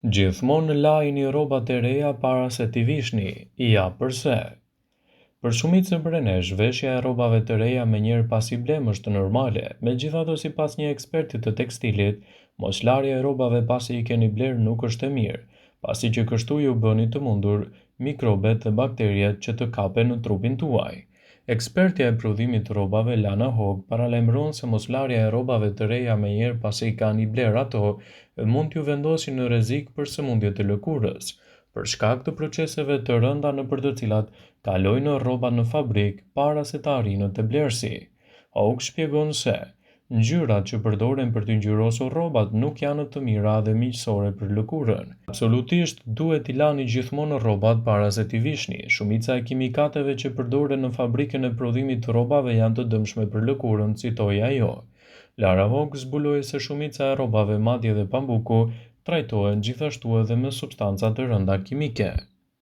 Gjithmonë lajini rrobat e reja para se t'i vishni, ja pse. Për shumicën prej nesh, veshja e rrobave të reja me njëherë pas i blem është normale, megjithatë sipas një eksperti të tekstilit, mos larja e rrobave pasi i keni bler nuk është e mirë, pasi që kështu ju bëni të mundur mikrobet dhe bakteriet që të kapen në trupin tuaj. Ekspertja e prodhimit të rrobave Lana Hogg paralajmëron se moslarja e rrobave të reja me njëherë pasi i kanë i bler ato mund t'ju vendosi në rrezik për sëmundje të lëkurës, për shkak të proceseve të rënda nëpër të cilat kalojnë rrobat në fabrikë para se të arrinë te blerësi. Hogg shpjegon se ngjyrat që përdoren për të ngjyrosur rrobat nuk janë të mira dhe miqësore për lëkurën. Absolutisht duhet t'i lani gjithmonë rrobat para se t'i vishni. Shumica e kimikateve që përdoren në fabrikën e prodhimit të rrobave janë të dëmshme për lëkurën, citoi ajo. Lara Hogg zbuloi se shumica e rrobave, madje edhe pambuku, trajtohen gjithashtu edhe me substanca të rënda kimike.